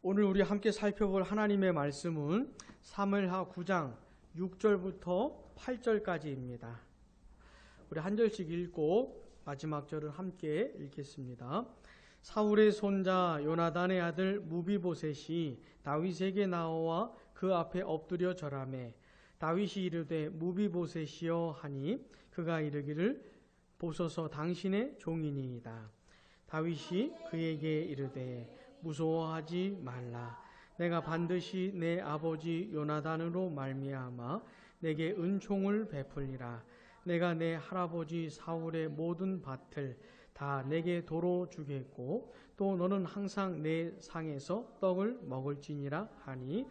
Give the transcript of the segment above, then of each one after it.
오늘 우리 함께 살펴볼 하나님의 말씀은 사무엘하 9장 6절부터 8절까지입니다. 우리 한 절씩 읽고 마지막 절을 함께 읽겠습니다. 사울의 손자 요나단의 아들 무비보셋이 다윗에게 나와 그 앞에 엎드려 절하매 다윗이 이르되 무비보셋이여 하니 그가 이르기를 보소서 당신의 종이니이다. 다윗이 그에게 이르되 무서워하지 말라. 내가 반드시 내 아버지 요나단으로 말미암아 내게 은총을 베풀리라. 내가 내 할아버지 사울의 모든 밭을 다 내게 도로 주겠고 또 너는 항상 내 상에서 떡을 먹을지니라 하니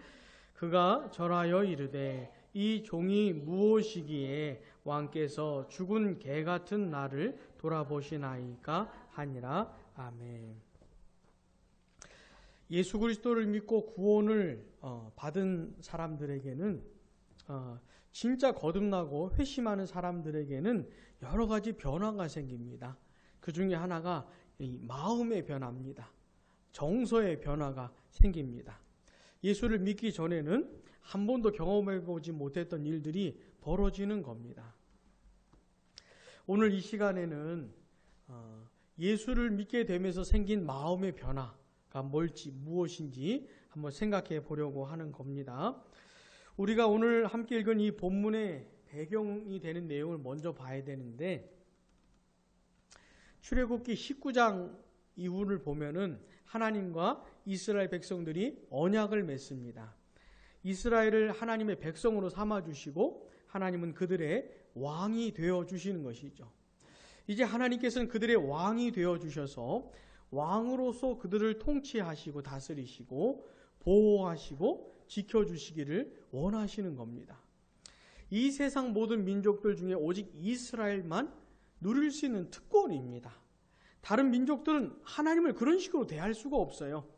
그가 절하여 이르되 이 종이 무엇이기에 왕께서 죽은 개 같은 나를 돌아보시나이까 하니라. 아멘. 예수 그리스도를 믿고 구원을 받은 사람들에게는 진짜 거듭나고 회심하는 사람들에게는 여러 가지 변화가 생깁니다. 그 중에 하나가 이 마음의 변화입니다. 정서의 변화가 생깁니다. 예수를 믿기 전에는 한 번도 경험해보지 못했던 일들이 벌어지는 겁니다. 오늘 이 시간에는 예수를 믿게 되면서 생긴 마음의 변화가 무엇인지 한번 생각해 보려고 하는 겁니다. 우리가 오늘 함께 읽은 이 본문의 배경이 되는 내용을 먼저 봐야 되는데, 출애굽기 19장 이후를 보면은 하나님과 이스라엘 백성들이 언약을 맺습니다. 이스라엘을 하나님의 백성으로 삼아주시고 하나님은 그들의 왕이 되어주시는 것이죠. 이제 하나님께서는 그들의 왕이 되어주셔서 왕으로서 그들을 통치하시고 다스리시고 보호하시고 지켜주시기를 원하시는 겁니다. 이 세상 모든 민족들 중에 오직 이스라엘만 누릴 수 있는 특권입니다. 다른 민족들은 하나님을 그런 식으로 대할 수가 없어요.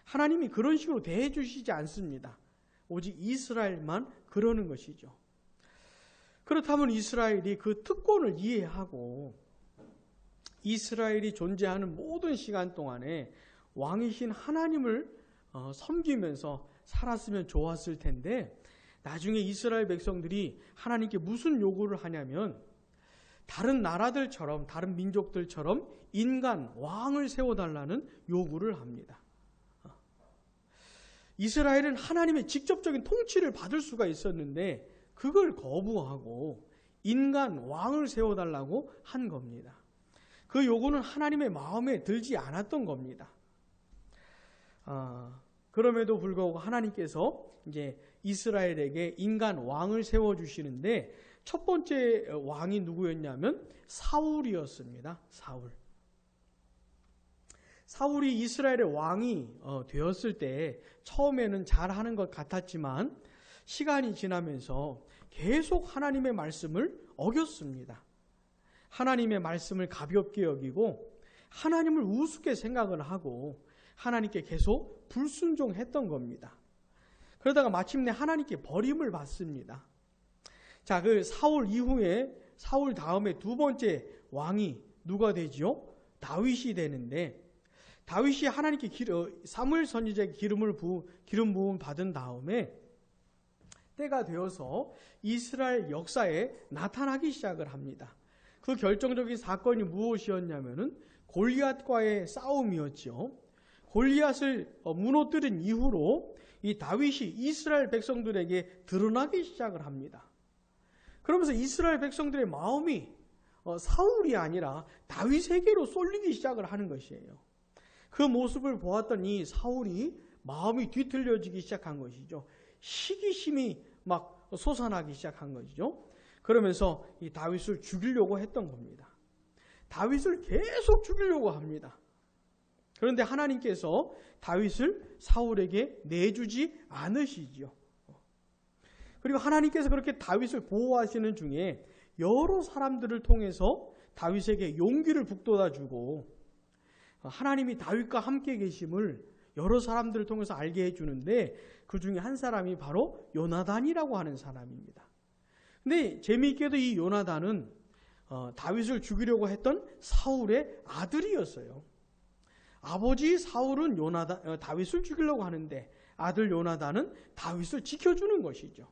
하나님이 그런 식으로 대해 주시지 않습니다. 오직 이스라엘만 그러는 것이죠. 그렇다면 이스라엘이 그 특권을 이해하고 이스라엘이 존재하는 모든 시간 동안에 왕이신 하나님을 섬기면서 살았으면 좋았을 텐데, 나중에 이스라엘 백성들이 하나님께 무슨 요구를 하냐면 다른 나라들처럼 다른 민족들처럼 인간 왕을 세워달라는 요구를 합니다. 이스라엘은 하나님의 직접적인 통치를 받을 수가 있었는데 그걸 거부하고 인간 왕을 세워달라고 한 겁니다. 그 요구는 하나님의 마음에 들지 않았던 겁니다. 그럼에도 불구하고 하나님께서 이제 이스라엘에게 인간 왕을 세워주시는데 첫 번째 왕이 누구였냐면 사울이었습니다. 사울이 이스라엘의 왕이 되었을 때 처음에는 잘하는 것 같았지만 시간이 지나면서 계속 하나님의 말씀을 어겼습니다. 하나님의 말씀을 가볍게 여기고 하나님을 우습게 생각을 하고 하나님께 계속 불순종했던 겁니다. 그러다가 마침내 하나님께 버림을 받습니다. 자, 그 사울 이후에 사울 다음에 두 번째 왕이 누가 되지요? 다윗이 되는데, 다윗이 하나님께 사무엘 선지자에게 기름 부음 받은 다음에 때가 되어서 이스라엘 역사에 나타나기 시작을 합니다. 그 결정적인 사건이 무엇이었냐면은 골리앗과의 싸움이었죠. 골리앗을 무너뜨린 이후로 이 다윗이 이스라엘 백성들에게 드러나기 시작을 합니다. 그러면서 이스라엘 백성들의 마음이 사울이 아니라 다윗에게로 쏠리기 시작을 하는 것이에요. 그 모습을 보았던 이 사울이 마음이 뒤틀려지기 시작한 것이죠. 시기심이 막 솟아나기 시작한 것이죠. 그러면서 이 다윗을 죽이려고 했던 겁니다. 다윗을 계속 죽이려고 합니다. 그런데 하나님께서 다윗을 사울에게 내주지 않으시지요. 그리고 하나님께서 그렇게 다윗을 보호하시는 중에 여러 사람들을 통해서 다윗에게 용기를 북돋아 주고 하나님이 다윗과 함께 계심을 여러 사람들을 통해서 알게 해주는데 그 중에 한 사람이 바로 요나단이라고 하는 사람입니다. 근데 재미있게도 이 요나단은 다윗을 죽이려고 했던 사울의 아들이었어요. 아버지 사울은 다윗을 죽이려고 하는데 아들 요나단은 다윗을 지켜주는 것이죠.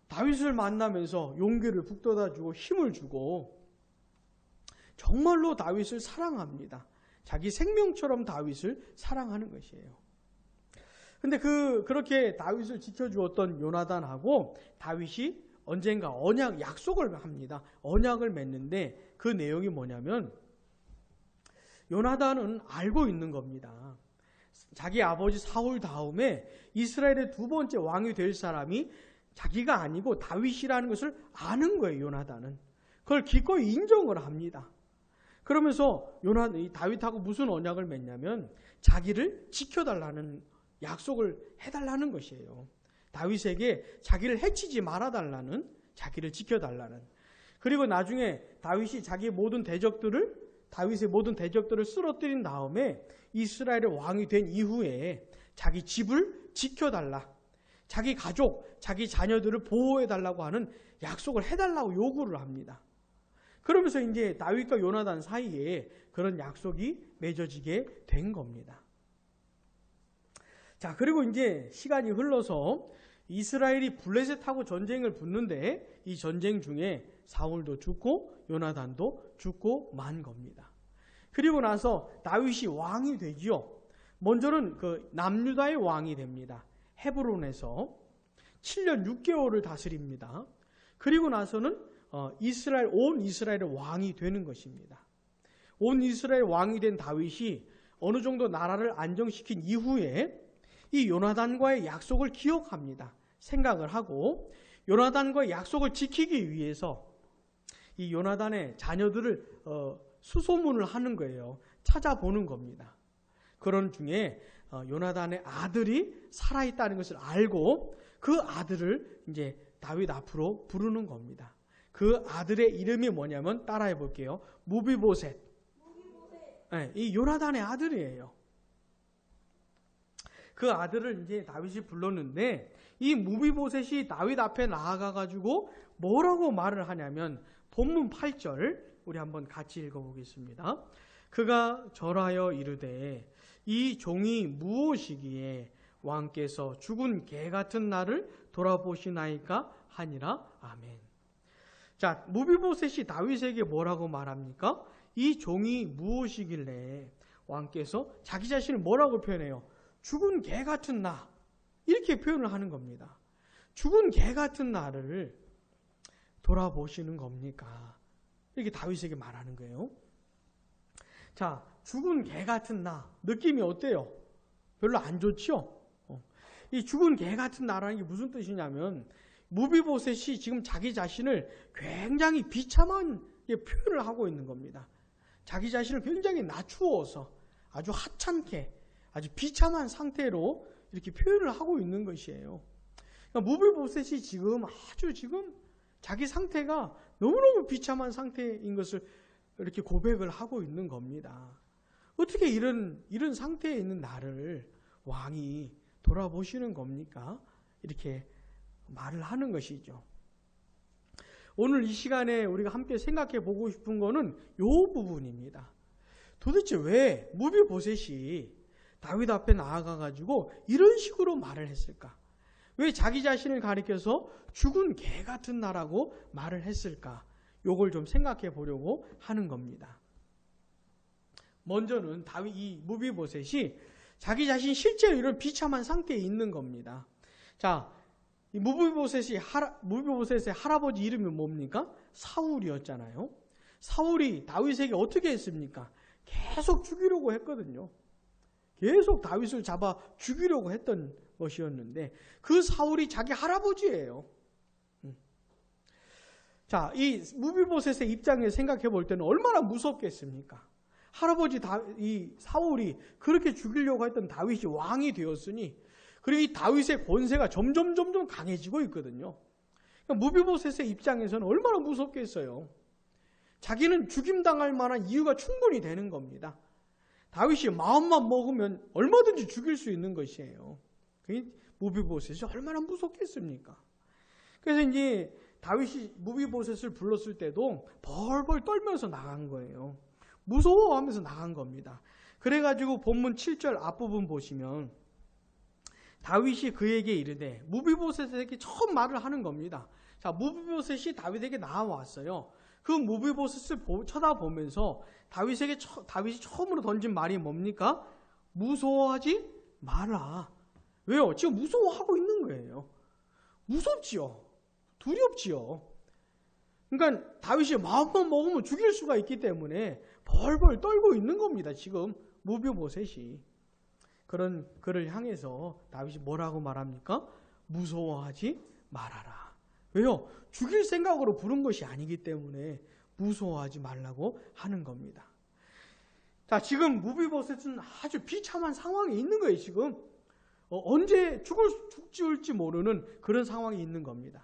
다윗을 만나면서 용기를 북돋아주고 힘을 주고 정말로 다윗을 사랑합니다. 자기 생명처럼 다윗을 사랑하는 것이에요. 근데 그렇게 다윗을 지켜주었던 요나단하고 다윗이 언젠가 약속을 합니다. 언약을 맺는데 그 내용이 뭐냐면 요나단은 알고 있는 겁니다. 자기 아버지 사울 다음에 이스라엘의 두 번째 왕이 될 사람이 자기가 아니고 다윗이라는 것을 아는 거예요. 요나단은. 그걸 기꺼이 인정을 합니다. 그러면서 다윗하고 무슨 언약을 맺냐면 자기를 지켜달라는 약속을 해달라는 것이에요. 다윗에게 자기를 해치지 말아달라는, 자기를 지켜달라는. 그리고 나중에 다윗이 다윗의 모든 대적들을 쓰러뜨린 다음에 이스라엘의 왕이 된 이후에 자기 집을 지켜달라, 자기 가족, 자기 자녀들을 보호해달라고 하는 약속을 해달라고 요구를 합니다. 그러면서 이제 다윗과 요나단 사이에 그런 약속이 맺어지게 된 겁니다. 자, 그리고 이제 시간이 흘러서 이스라엘이 블레셋하고 전쟁을 붙는데 이 전쟁 중에 사울도 죽고 요나단도 죽고 만 겁니다. 그리고 나서 다윗이 왕이 되지요. 먼저는 남유다의 왕이 됩니다. 헤브론에서 7년 6개월을 다스립니다. 그리고 나서는 온 이스라엘의 왕이 되는 것입니다. 온 이스라엘 왕이 된 다윗이 어느 정도 나라를 안정시킨 이후에 이 요나단과의 약속을 기억합니다. 생각을 하고 요나단과의 약속을 지키기 위해서 이 요나단의 자녀들을 수소문을 하는 거예요. 찾아보는 겁니다. 그런 중에 요나단의 아들이 살아있다는 것을 알고 그 아들을 이제 다윗 앞으로 부르는 겁니다. 그 아들의 이름이 뭐냐면 따라해 볼게요. 무비보셋. 네, 이 요나단의 아들이에요. 그 아들을 이제 다윗이 불렀는데 이 무비보셋이 다윗 앞에 나아가 가지고 뭐라고 말을 하냐면 본문 8절 우리 한번 같이 읽어보겠습니다. 그가 절하여 이르되 이 종이 무엇이기에 왕께서 죽은 개 같은 나를 돌아보시나이까 하니라. 아멘. 자, 무비보셋이 다윗에게 뭐라고 말합니까? 이 종이 무엇이길래 왕께서 자기 자신을 뭐라고 표현해요? 죽은 개 같은 나, 이렇게 표현을 하는 겁니다. 죽은 개 같은 나를 돌아보시는 겁니까? 이렇게 다윗에게 말하는 거예요. 자, 죽은 개 같은 나, 느낌이 어때요? 별로 안 좋죠? 이 죽은 개 같은 나라는 게 무슨 뜻이냐면 무비보셋이 지금 자기 자신을 굉장히 비참한 표현을 하고 있는 겁니다. 자기 자신을 굉장히 낮추어서 아주 하찮게 아주 비참한 상태로 이렇게 표현을 하고 있는 것이에요. 그러니까 무비보셋이 지금 자기 상태가 너무너무 비참한 상태인 것을 이렇게 고백을 하고 있는 겁니다. 어떻게 이런 상태에 있는 나를 왕이 돌아보시는 겁니까? 이렇게 말을 하는 것이죠. 오늘 이 시간에 우리가 함께 생각해 보고 싶은 거는 이 부분입니다. 도대체 왜 무비보셋이 다윗 앞에 나아가가지고 이런 식으로 말을 했을까? 왜 자기 자신을 가리켜서 죽은 개 같은 나라고 말을 했을까? 요걸 좀 생각해 보려고 하는 겁니다. 먼저는 이 무비보셋이 자기 자신이 실제로 이런 비참한 상태에 있는 겁니다. 자, 이 무비보셋의 할아버지 이름이 뭡니까? 사울이었잖아요. 사울이 다윗에게 어떻게 했습니까? 계속 죽이려고 했거든요. 계속 다윗을 잡아 죽이려고 했던 것이었는데 그 사울이 자기 할아버지예요. 자, 이 무비보셋의 입장에 생각해 볼 때는 얼마나 무섭겠습니까? 할아버지 이 사울이 그렇게 죽이려고 했던 다윗이 왕이 되었으니 그리고 이 다윗의 권세가 점점 강해지고 있거든요. 그러니까 무비보셋의 입장에서는 얼마나 무섭겠어요. 자기는 죽임당할 만한 이유가 충분히 되는 겁니다. 다윗이 마음만 먹으면 얼마든지 죽일 수 있는 것이에요. 무비보셋이 얼마나 무섭겠습니까? 그래서 이제 다윗이 무비보셋을 불렀을 때도 벌벌 떨면서 나간 거예요. 무서워하면서 나간 겁니다. 그래가지고 본문 7절 앞부분 보시면 다윗이 그에게 이르되, 무비보셋에게 처음 말을 하는 겁니다. 자, 무비보셋이 다윗에게 나와왔어요. 그 무비보셋을 쳐다보면서 다윗이 처음으로 던진 말이 뭡니까? 무서워하지 마라. 왜요? 지금 무서워하고 있는 거예요. 무섭지요. 두렵지요. 그러니까 다윗이 마음만 먹으면 죽일 수가 있기 때문에 벌벌 떨고 있는 겁니다. 지금 무비보셋이. 그런 그를 향해서 다윗이 뭐라고 말합니까? 무서워하지 말아라. 왜요? 죽일 생각으로 부른 것이 아니기 때문에 무서워하지 말라고 하는 겁니다. 자, 지금 무비보셋은 아주 비참한 상황에 있는 거예요. 지금 언제 죽을지 모르는 그런 상황이 있는 겁니다.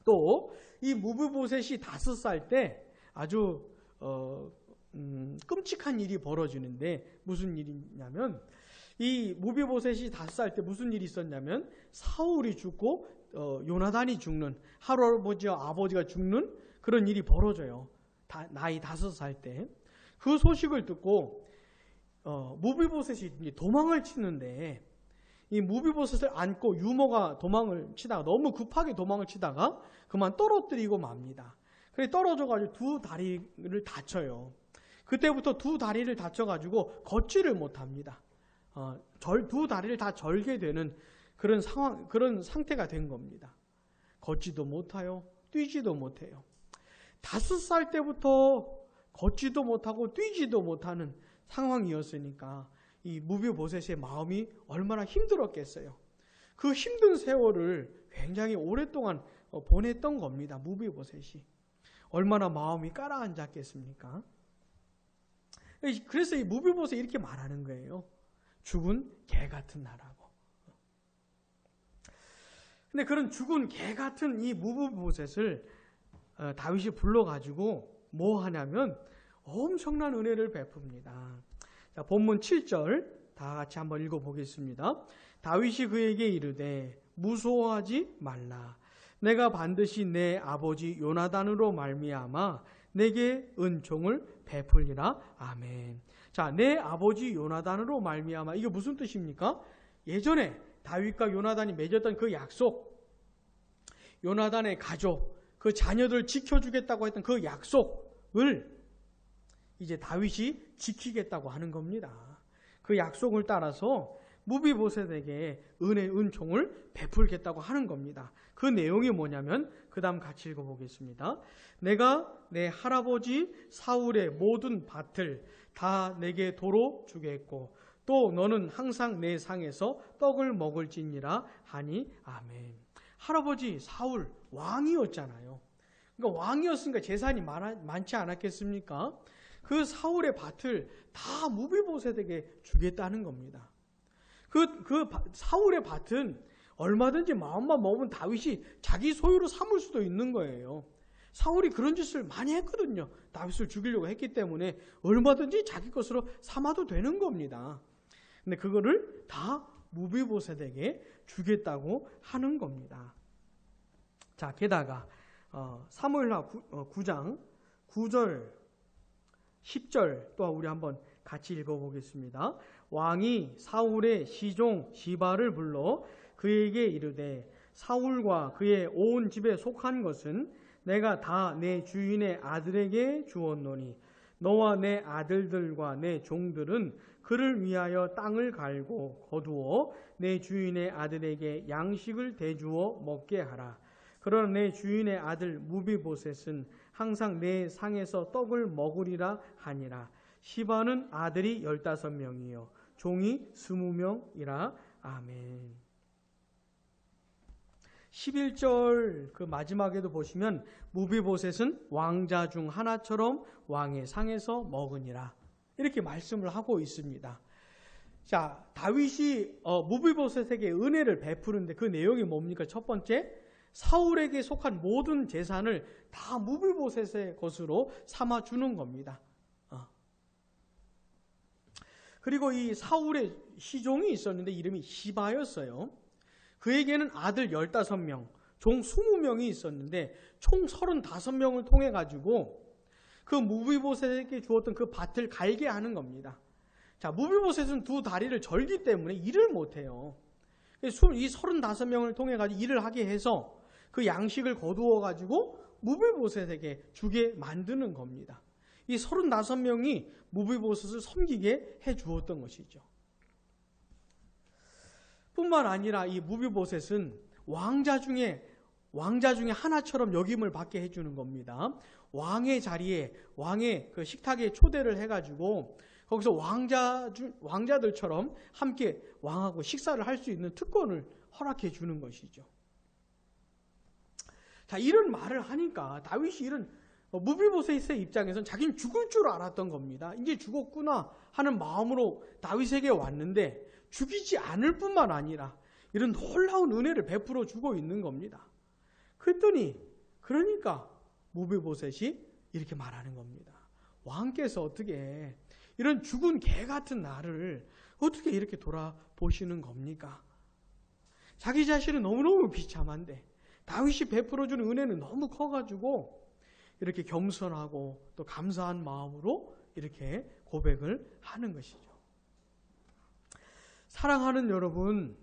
또 이 무비보셋이 5살 때 아주 끔찍한 일이 벌어지는데, 무슨 일이냐면, 이 무비보셋이 5살 때 무슨 일이 있었냐면, 사울이 죽고 요나단이 죽는, 할아버지와 아버지가 죽는 그런 일이 벌어져요. 나이 5살 때. 그 소식을 듣고 무비보셋이 도망을 치는데, 이 무비보셋을 안고 유모가 도망을 치다가, 너무 급하게 도망을 치다가 그만 떨어뜨리고 맙니다. 그래 떨어져가지고 두 다리를 다쳐요. 그때부터 두 다리를 다쳐가지고 걷지를 못합니다. 두 다리를 다 절게 되는 그런 상태가 된 겁니다. 걷지도 못해요. 뛰지도 못해요. 5살 때부터 걷지도 못하고 뛰지도 못하는 상황이었으니까 이 무비보셋의 마음이 얼마나 힘들었겠어요. 그 힘든 세월을 굉장히 오랫동안 보냈던 겁니다. 무비보셋이. 얼마나 마음이 가라앉았겠습니까? 그래서 이 무비보셋이 이렇게 말하는 거예요. 죽은 개 같은 나라고. 근데 그런 죽은 개 같은 이 무비보셋을 다윗이 불러가지고 뭐 하냐면 엄청난 은혜를 베풉니다. 자, 본문 7절 다 같이 한번 읽어보겠습니다. 다윗이 그에게 이르되 무서워하지 말라. 내가 반드시 내 아버지 요나단으로 말미암아 내게 은총을 베풀리라. 아멘. 자, 내 아버지 요나단으로 말미암아, 이게 무슨 뜻입니까? 예전에 다윗과 요나단이 맺었던 그 약속, 요나단의 가족, 그 자녀들 지켜주겠다고 했던 그 약속을 이제 다윗이 지키겠다고 하는 겁니다. 그 약속을 따라서 무비보셋에게 은총을 베풀겠다고 하는 겁니다. 그 내용이 뭐냐면, 그 다음 같이 읽어보겠습니다. 내가 내 할아버지 사울의 모든 밭을 다 내게 도로 주겠고 또 너는 항상 내 상에서 떡을 먹을지니라 하니. 아멘. 할아버지 사울 왕이었잖아요. 그러니까 왕이었으니까 재산이 많지 않았겠습니까? 그 사울의 밭을 다 무비보셋에게 주겠다는 겁니다. 그 사울의 밭은 얼마든지 마음만 먹으면 다윗이 자기 소유로 삼을 수도 있는 거예요. 사울이 그런 짓을 많이 했거든요. 다윗을 죽이려고 했기 때문에 얼마든지 자기 것으로 삼아도 되는 겁니다. 근데 그거를 다 무비보셋에게 주겠다고 하는 겁니다. 자, 게다가 사무엘하 9장 9절 10절 또 우리 한번 같이 읽어보겠습니다. 왕이 사울의 시종 시바를 불러 그에게 이르되 사울과 그의 온 집에 속한 것은 내가 다 내 주인의 아들에게 주었노니 너와 내 아들들과 내 종들은 그를 위하여 땅을 갈고 거두어 내 주인의 아들에게 양식을 대주어 먹게 하라. 그러나 내 주인의 아들 무비보셋은 항상 내 상에서 떡을 먹으리라 하니라. 시바는 아들이 15명이요 종이 20명이라. 아멘. 11절 그 마지막에도 보시면 무비보셋은 왕자 중 하나처럼 왕의 상에서 먹으니라, 이렇게 말씀을 하고 있습니다. 자, 다윗이 무비보셋에게 은혜를 베푸는데 그 내용이 뭡니까? 첫 번째, 사울에게 속한 모든 재산을 다 무비보셋의 것으로 삼아주는 겁니다. 그리고 이 사울의 시종이 있었는데 이름이 시바였어요. 그에게는 아들 15명, 종 20명이 있었는데 총 35명을 통해 가지고 그 무비보셋에게 주었던 그 밭을 갈게 하는 겁니다. 자, 무비보셋은 두 다리를 절기 때문에 일을 못해요. 이 35명을 통해 가지고 일을 하게 해서 그 양식을 거두어 가지고 무비보셋에게 주게 만드는 겁니다. 이 35명이 무비보셋을 섬기게 해 주었던 것이죠. 뿐만 아니라 이 무비보셋은 왕자 중에 하나처럼 역임을 받게 해주는 겁니다. 왕의 자리에, 왕의 그 식탁에 초대를 해가지고 거기서 왕자들처럼 함께 왕하고 식사를 할 수 있는 특권을 허락해 주는 것이죠. 자, 이런 말을 하니까 다윗이 이런 무비보셋의 입장에서는 자기는 죽을 줄 알았던 겁니다. 이제 죽었구나 하는 마음으로 다윗에게 왔는데 죽이지 않을 뿐만 아니라 이런 놀라운 은혜를 베풀어 주고 있는 겁니다. 그러니까 무비보셋이 이렇게 말하는 겁니다. 왕께서 어떻게 이런 죽은 개 같은 나를 어떻게 이렇게 돌아보시는 겁니까? 자기 자신은 너무너무 비참한데 다윗이 베풀어주는 은혜는 너무 커가지고 이렇게 겸손하고 또 감사한 마음으로 이렇게 고백을 하는 것이죠. 사랑하는 여러분,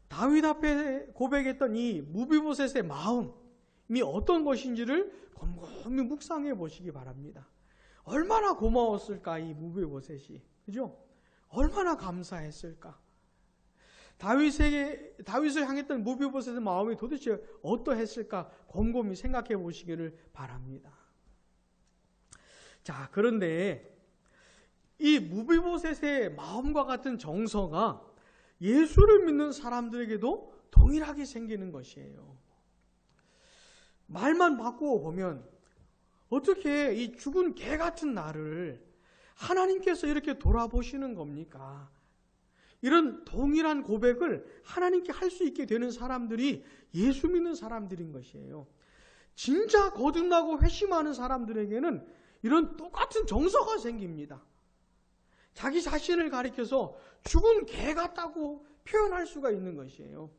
다윗 앞에 고백했던 이 무비보셋의 마음이 어떤 것인지를 곰곰이 묵상해 보시기 바랍니다. 얼마나 고마웠을까, 이 무비보셋이. 그죠? 얼마나 감사했을까. 다윗을 향했던 무비보셋의 마음이 도대체 어떠했을까 곰곰이 생각해 보시기를 바랍니다. 자, 그런데 이 무비보셋의 마음과 같은 정서가 예수를 믿는 사람들에게도 동일하게 생기는 것이에요. 말만 바꾸어 보면 어떻게 이 죽은 개 같은 나를 하나님께서 이렇게 돌아보시는 겁니까? 이런 동일한 고백을 하나님께 할 수 있게 되는 사람들이 예수 믿는 사람들인 것이에요. 진짜 거듭나고 회심하는 사람들에게는 이런 똑같은 정서가 생깁니다. 자기 자신을 가리켜서 죽은 개 같다고 표현할 수가 있는 것이에요.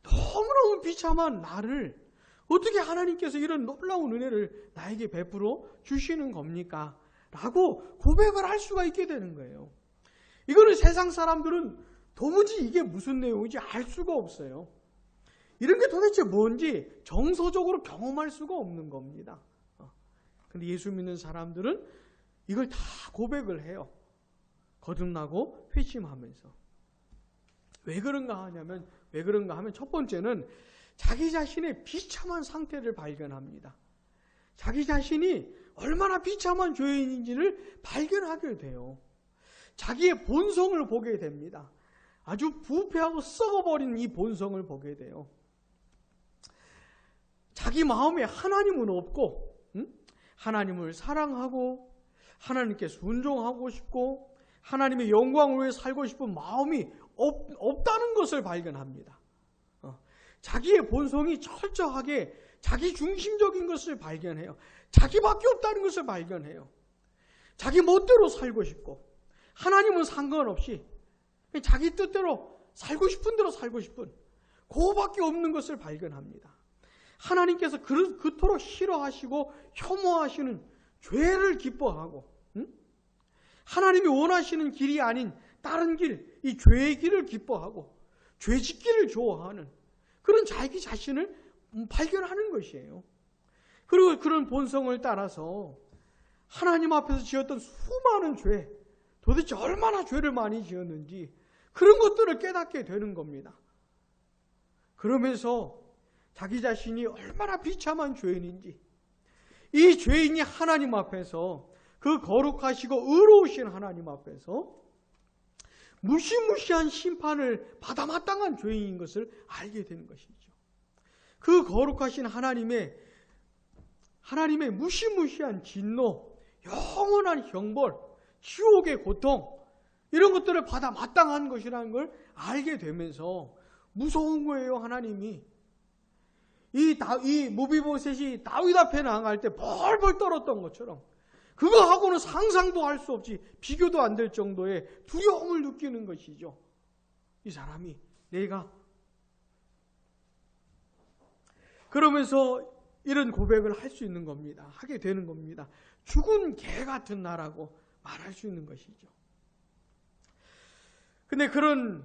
너무너무 비참한 나를 어떻게 하나님께서 이런 놀라운 은혜를 나에게 베풀어 주시는 겁니까? 라고 고백을 할 수가 있게 되는 거예요. 이거는 세상 사람들은 도무지 이게 무슨 내용인지 알 수가 없어요. 이런 게 도대체 뭔지 정서적으로 경험할 수가 없는 겁니다. 근데 예수 믿는 사람들은 이걸 다 고백을 해요. 거듭나고 회심하면서. 왜 그런가 하면 첫 번째는 자기 자신의 비참한 상태를 발견합니다. 자기 자신이 얼마나 비참한 죄인인지를 발견하게 돼요. 자기의 본성을 보게 됩니다. 아주 부패하고 썩어버린 이 본성을 보게 돼요. 자기 마음에 하나님은 없고 하나님을 사랑하고 하나님께 순종하고 싶고 하나님의 영광을 위해 살고 싶은 마음이 없다는 것을 발견합니다. 자기의 본성이 철저하게 자기 중심적인 것을 발견해요. 자기밖에 없다는 것을 발견해요. 자기 멋대로 살고 싶고 하나님은 상관없이 자기 뜻대로 살고 싶은 대로 살고 싶은 그거밖에 없는 것을 발견합니다. 하나님께서 그토록 싫어하시고 혐오하시는 죄를 기뻐하고 하나님이 원하시는 길이 아닌 다른 길, 이 죄의 길을 기뻐하고 죄 짓기를 좋아하는 그런 자기 자신을 발견하는 것이에요. 그리고 그런 본성을 따라서 하나님 앞에서 지었던 수많은 죄, 도대체 얼마나 죄를 많이 지었는지 그런 것들을 깨닫게 되는 겁니다. 그러면서 자기 자신이 얼마나 비참한 죄인인지, 이 죄인이 하나님 앞에서 그 거룩하시고 의로우신 하나님 앞에서 무시무시한 심판을 받아 마땅한 죄인인 것을 알게 되는 것이죠. 그 거룩하신 하나님의 무시무시한 진노, 영원한 형벌, 지옥의 고통, 이런 것들을 받아 마땅한 것이라는 걸 알게 되면서 무서운 거예요. 하나님이 이 무비보셋이 다윗 앞에 나갈 때 벌벌 떨었던 것처럼 그거하고는 상상도 할 수 없이 비교도 안 될 정도의 두려움을 느끼는 것이죠. 이 사람이 내가 그러면서 이런 고백을 할 수 있는 겁니다. 하게 되는 겁니다. 죽은 개 같은 나라고 말할 수 있는 것이죠. 근데 그런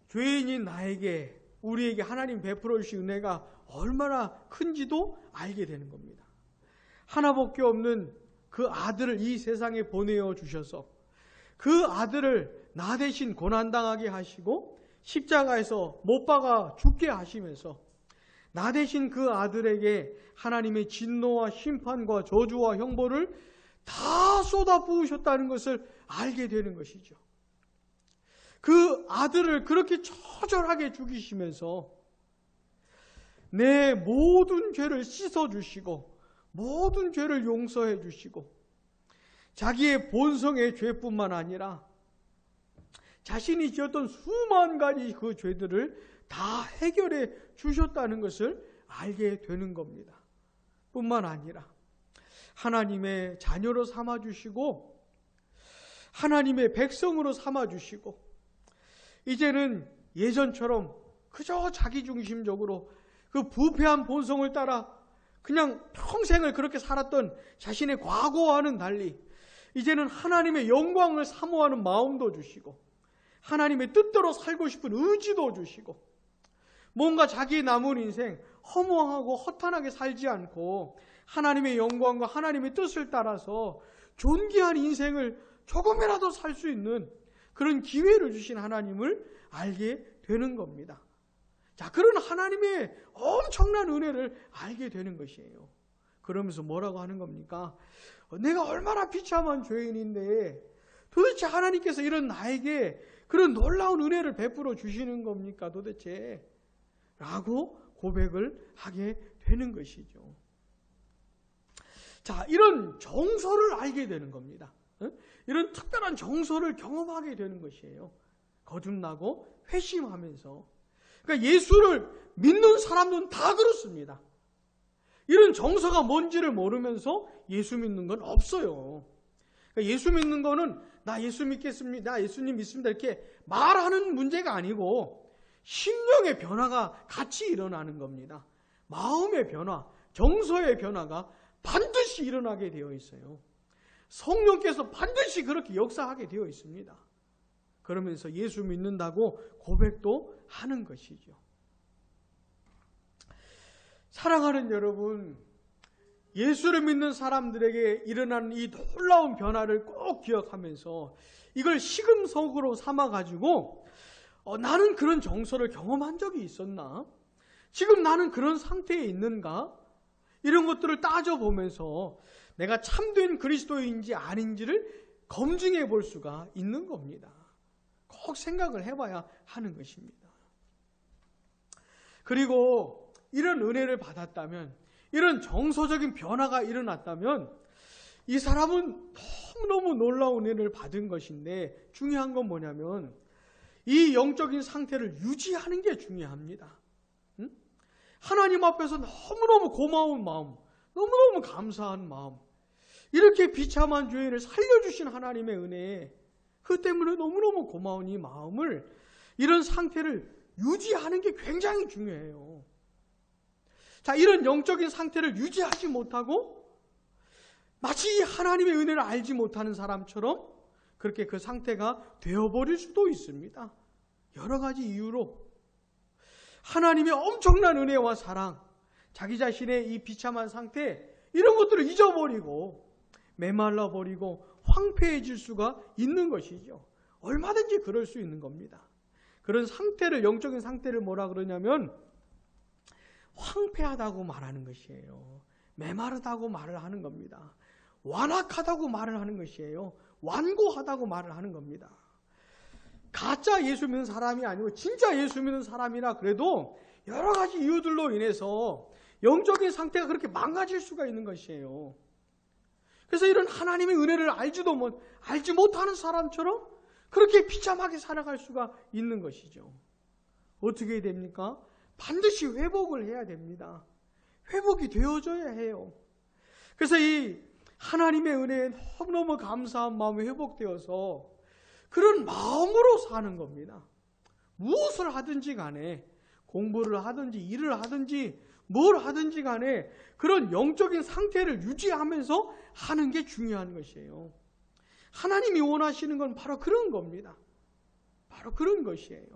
죄인인 나에게, 우리에게 하나님 베풀어 주신 은혜가 얼마나 큰지도 알게 되는 겁니다. 하나밖에 없는 그 아들을 이 세상에 보내어 주셔서 그 아들을 나 대신 고난당하게 하시고 십자가에서 못 박아 죽게 하시면서 나 대신 그 아들에게 하나님의 진노와 심판과 저주와 형벌을 다 쏟아 부으셨다는 것을 알게 되는 것이죠. 그 아들을 그렇게 처절하게 죽이시면서 내 모든 죄를 씻어주시고 모든 죄를 용서해 주시고 자기의 본성의 죄뿐만 아니라 자신이 지었던 수만 가지 그 죄들을 다 해결해 주셨다는 것을 알게 되는 겁니다. 뿐만 아니라 하나님의 자녀로 삼아주시고 하나님의 백성으로 삼아주시고 이제는 예전처럼 그저 자기중심적으로 그 부패한 본성을 따라 그냥 평생을 그렇게 살았던 자신의 과거와는 달리 이제는 하나님의 영광을 사모하는 마음도 주시고 하나님의 뜻대로 살고 싶은 의지도 주시고 뭔가 자기의 남은 인생 허무하고 허탄하게 살지 않고 하나님의 영광과 하나님의 뜻을 따라서 존귀한 인생을 조금이라도 살 수 있는 그런 기회를 주신 하나님을 알게 되는 겁니다. 자, 그런 하나님의 엄청난 은혜를 알게 되는 것이에요. 그러면서 뭐라고 하는 겁니까? 내가 얼마나 비참한 죄인인데 도대체 하나님께서 이런 나에게 그런 놀라운 은혜를 베풀어 주시는 겁니까 도대체? 라고 고백을 하게 되는 것이죠. 자, 이런 정서를 알게 되는 겁니다. 이런 특별한 정서를 경험하게 되는 것이에요. 거듭나고 회심하면서. 그러니까 예수를 믿는 사람들은 다 그렇습니다. 이런 정서가 뭔지를 모르면서 예수 믿는 건 없어요. 그러니까 예수 믿는 거는 나 예수 믿겠습니다, 나 예수님 믿습니다 이렇게 말하는 문제가 아니고 심령의 변화가 같이 일어나는 겁니다. 마음의 변화, 정서의 변화가 반드시 일어나게 되어 있어요. 성령께서 반드시 그렇게 역사하게 되어 있습니다. 그러면서 예수 믿는다고 고백도 하는 것이죠. 사랑하는 여러분, 예수를 믿는 사람들에게 일어나는 이 놀라운 변화를 꼭 기억하면서 이걸 시금석으로 삼아가지고 나는 그런 정서를 경험한 적이 있었나? 지금 나는 그런 상태에 있는가? 이런 것들을 따져보면서 내가 참된 그리스도인지 아닌지를 검증해 볼 수가 있는 겁니다. 꼭 생각을 해봐야 하는 것입니다. 그리고 이런 은혜를 받았다면, 이런 정서적인 변화가 일어났다면 이 사람은 너무너무 놀라운 은혜를 받은 것인데 중요한 건 뭐냐면 이 영적인 상태를 유지하는 게 중요합니다. 하나님 앞에서 너무너무 고마운 마음, 너무너무 감사한 마음, 이렇게 비참한 죄인을 살려주신 하나님의 은혜, 그 때문에 너무너무 고마운 이 마음을, 이런 상태를 유지하는 게 굉장히 중요해요. 자, 이런 영적인 상태를 유지하지 못하고 마치 하나님의 은혜를 알지 못하는 사람처럼 그렇게 그 상태가 되어버릴 수도 있습니다. 여러 가지 이유로 하나님의 엄청난 은혜와 사랑, 자기 자신의 이 비참한 상태, 이런 것들을 잊어버리고 메말라버리고 황폐해질 수가 있는 것이죠. 얼마든지 그럴 수 있는 겁니다. 그런 상태를, 영적인 상태를 뭐라 그러냐면 황폐하다고 말하는 것이에요. 메마르다고 말을 하는 겁니다. 완악하다고 말을 하는 것이에요. 완고하다고 말을 하는 겁니다. 가짜 예수 믿는 사람이 아니고 진짜 예수 믿는 사람이라 그래도 여러 가지 이유들로 인해서 영적인 상태가 그렇게 망가질 수가 있는 것이에요. 그래서 이런 하나님의 은혜를 알지 못하는 사람처럼 그렇게 비참하게 살아갈 수가 있는 것이죠. 어떻게 됩니까? 반드시 회복을 해야 됩니다. 회복이 되어져야 해요. 그래서 이 하나님의 은혜에 너무너무 감사한 마음이 회복되어서 그런 마음으로 사는 겁니다. 무엇을 하든지 간에, 공부를 하든지 일을 하든지 뭘 하든지 간에 그런 영적인 상태를 유지하면서 하는 게 중요한 것이에요. 하나님이 원하시는 건 바로 그런 겁니다. 바로 그런 것이에요.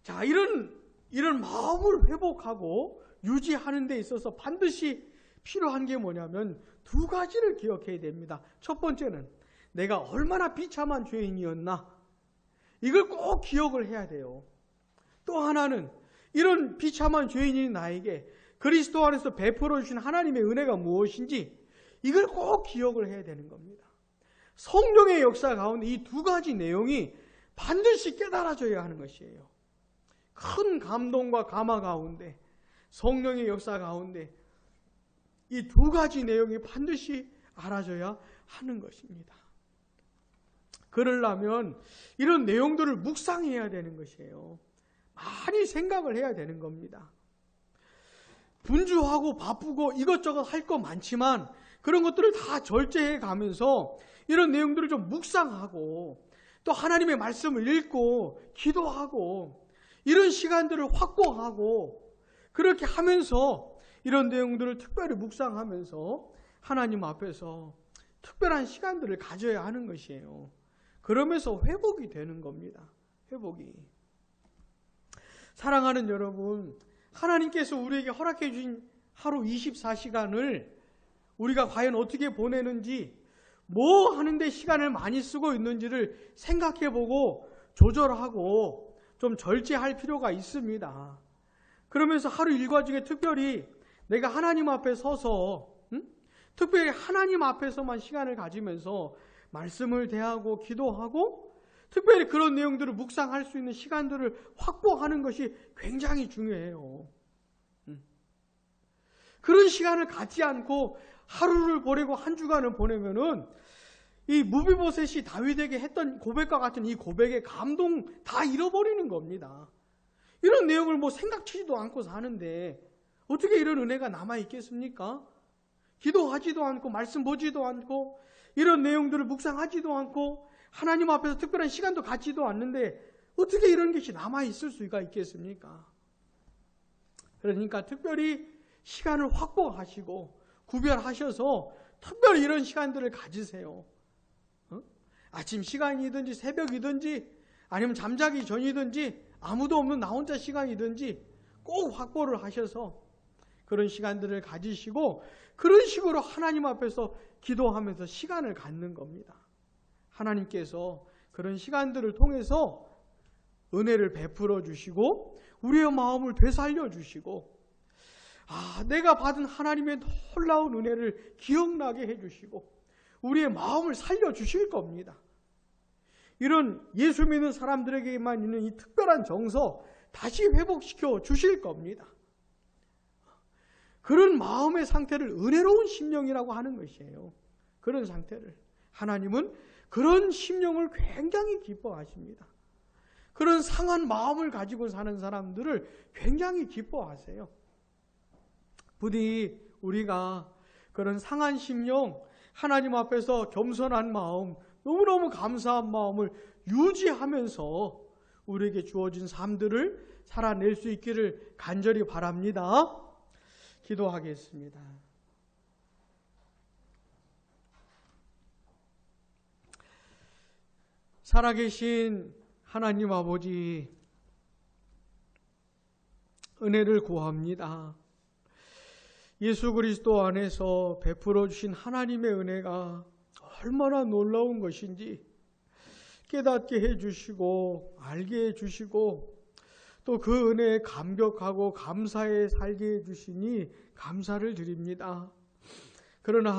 자, 이런 마음을 회복하고 유지하는 데 있어서 반드시 필요한 게 뭐냐면 두 가지를 기억해야 됩니다. 첫 번째는 내가 얼마나 비참한 죄인이었나, 이걸 꼭 기억을 해야 돼요. 또 하나는 이런 비참한 죄인인 나에게 그리스도 안에서 베풀어 주신 하나님의 은혜가 무엇인지 이걸 꼭 기억을 해야 되는 겁니다. 성령의 역사 가운데 이 두 가지 내용이 반드시 깨달아져야 하는 것이에요. 큰 감동과 감화 가운데, 성령의 역사 가운데 이 두 가지 내용이 반드시 알아져야 하는 것입니다. 그러려면 이런 내용들을 묵상해야 되는 것이에요. 많이 생각을 해야 되는 겁니다. 분주하고 바쁘고 이것저것 할 거 많지만 그런 것들을 다 절제해 가면서 이런 내용들을 좀 묵상하고 또 하나님의 말씀을 읽고 기도하고 이런 시간들을 확보하고 그렇게 하면서 이런 내용들을 특별히 묵상하면서 하나님 앞에서 특별한 시간들을 가져야 하는 것이에요. 그러면서 회복이 되는 겁니다. 회복이. 사랑하는 여러분, 하나님께서 우리에게 허락해 주신 하루 24시간을 우리가 과연 어떻게 보내는지, 뭐 하는데 시간을 많이 쓰고 있는지를 생각해 보고 조절하고 좀 절제할 필요가 있습니다. 그러면서 하루 일과 중에 특별히 내가 하나님 앞에 서서 특별히 하나님 앞에서만 시간을 가지면서 말씀을 대하고 기도하고 특별히 그런 내용들을 묵상할 수 있는 시간들을 확보하는 것이 굉장히 중요해요. 그런 시간을 갖지 않고 하루를 보내고 한 주간을 보내면은 이 무비보셋이 다윗에게 했던 고백과 같은 이 고백의 감동 다 잃어버리는 겁니다. 이런 내용을 뭐 생각치지도 않고 사는데 어떻게 이런 은혜가 남아있겠습니까? 기도하지도 않고 말씀 보지도 않고 이런 내용들을 묵상하지도 않고 하나님 앞에서 특별한 시간도 갖지도 않는데 어떻게 이런 것이 남아있을 수가 있겠습니까? 그러니까 특별히 시간을 확보하시고 구별하셔서 특별히 이런 시간들을 가지세요. 아침 시간이든지 새벽이든지 아니면 잠자기 전이든지 아무도 없는 나 혼자 시간이든지 꼭 확보를 하셔서 그런 시간들을 가지시고 그런 식으로 하나님 앞에서 기도하면서 시간을 갖는 겁니다. 하나님께서 그런 시간들을 통해서 은혜를 베풀어 주시고 우리의 마음을 되살려 주시고 내가 받은 하나님의 놀라운 은혜를 기억나게 해주시고 우리의 마음을 살려주실 겁니다. 이런 예수 믿는 사람들에게만 있는 이 특별한 정서 다시 회복시켜 주실 겁니다. 그런 마음의 상태를 은혜로운 심령이라고 하는 것이에요. 그런 상태를. 하나님은 그런 심령을 굉장히 기뻐하십니다. 그런 상한 마음을 가지고 사는 사람들을 굉장히 기뻐하세요. 부디 우리가 그런 상한 심령, 하나님 앞에서 겸손한 마음, 너무너무 감사한 마음을 유지하면서 우리에게 주어진 삶들을 살아낼 수 있기를 간절히 바랍니다. 기도하겠습니다. 살아계신 하나님 아버지, 은혜를 구합니다. 예수 그리스도 안에서 베풀어 주신 하나님의 은혜가 얼마나 놀라운 것인지 깨닫게 해주시고 알게 해주시고 또 그 은혜에 감격하고 감사해 살게 해주시니 감사를 드립니다. 그러나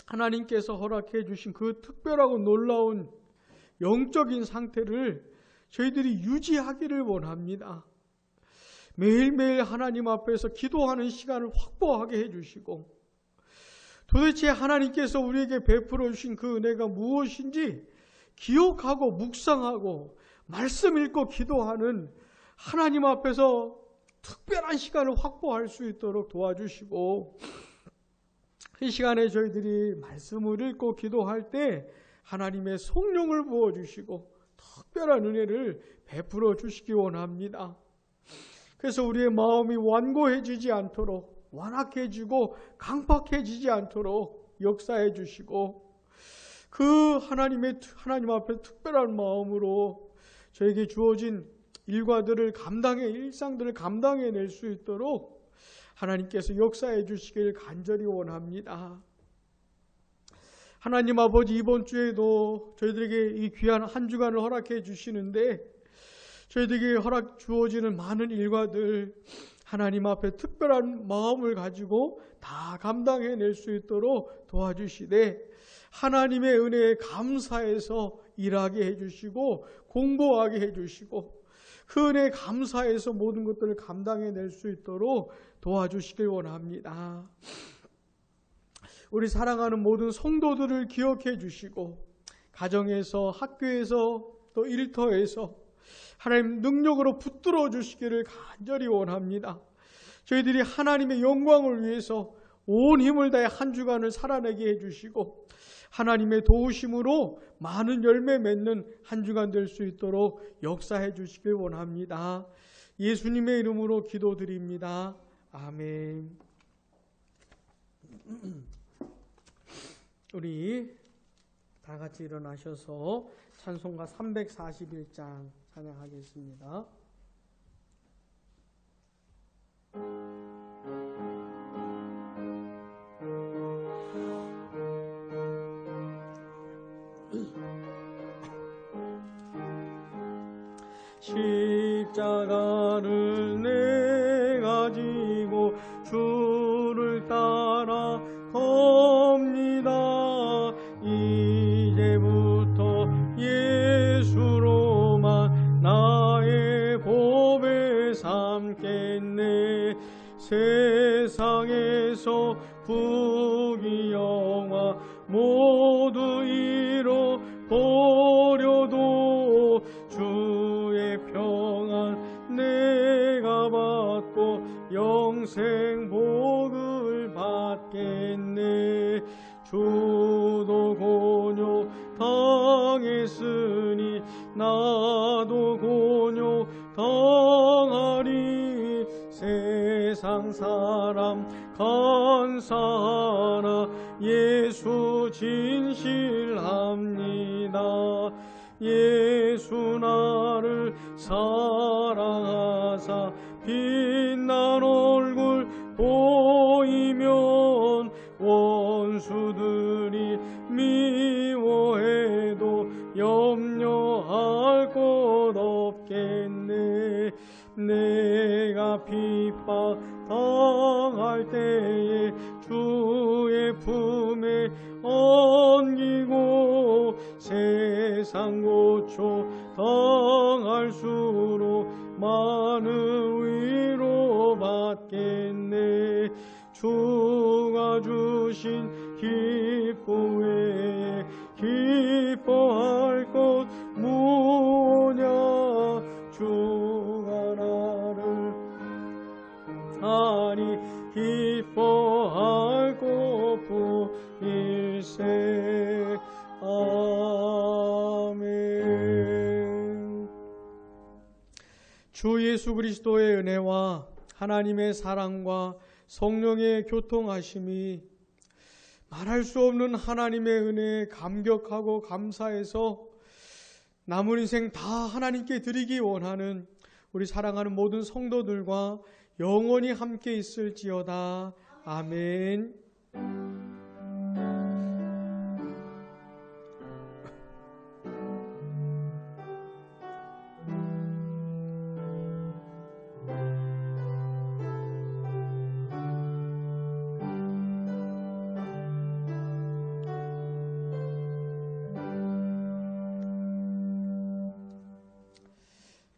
하나님께서 허락해 주신 그 특별하고 놀라운 영적인 상태를 저희들이 유지하기를 원합니다. 매일매일 하나님 앞에서 기도하는 시간을 확보하게 해주시고 도대체 하나님께서 우리에게 베풀어 주신 그 은혜가 무엇인지 기억하고 묵상하고 말씀 읽고 기도하는 하나님 앞에서 특별한 시간을 확보할 수 있도록 도와주시고 이 시간에 저희들이 말씀을 읽고 기도할 때 하나님의 성령을 부어주시고 특별한 은혜를 베풀어 주시기 원합니다. 그래서 우리의 마음이 완고해지지 않도록 완악해지고 강팍해지지 않도록 역사해 주시고 그 하나님 앞에 특별한 마음으로 저에게 주어진 일과들을 일상들을 감당해낼 수 있도록 하나님께서 역사해 주시길 간절히 원합니다. 하나님 아버지, 이번 주에도 저희들에게 이 귀한 한 주간을 허락해 주시는데 저희들에게 주어지는 많은 일과들 하나님 앞에 특별한 마음을 가지고 다 감당해낼 수 있도록 도와주시되 하나님의 은혜에 감사해서 일하게 해주시고 공부하게 해주시고 그 은혜에 감사해서 모든 것들을 감당해낼 수 있도록 도와주시길 원합니다. 우리 사랑하는 모든 성도들을 기억해 주시고 가정에서, 학교에서, 또 일터에서 하나님 능력으로 붙들어 주시기를 간절히 원합니다. 저희들이 하나님의 영광을 위해서 온 힘을 다해 한 주간을 살아내게 해주시고 하나님의 도우심으로 많은 열매 맺는 한 주간 될 수 있도록 역사해 주시길 원합니다. 예수님의 이름으로 기도드립니다. 아멘. 우리 다 같이 일어나셔서 찬송가 341장 찬양하겠습니다. 십자가를 내가 지고 주를 따라 겁니다. 이제부터 예수로만 나의 보배 삼겠네. 세상에서 부귀 영화 모두 잃어버려도 주의 평안 내가 받고 영생 복을 받겠네. 주도 곤욕 당했으니 나도 곤욕 당하리. 세상 사람 간사하나 예수 진실합니다. 예수 나를 사랑하사 빛난 얼굴 보이면 원수들이 미워해도 염려할 것 없겠네. 내가 핍박 당할 때에 주의 품에 얹기고 세상 고초 당할수록 많은 위로 받겠네. 주가 주신 기쁨 외에 기뻐할 것 무엇냐. 주가 나를 아니 기뻐할 것뿐일세. 아멘. 주 예수 그리스도의 은혜와 하나님의 사랑과 성령의 교통하심이 말할 수 없는 하나님의 은혜에 감격하고 감사해서 남은 인생 다 하나님께 드리기 원하는 우리 사랑하는 모든 성도들과 영원히 함께 있을지어다. 아멘.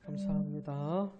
감사합니다.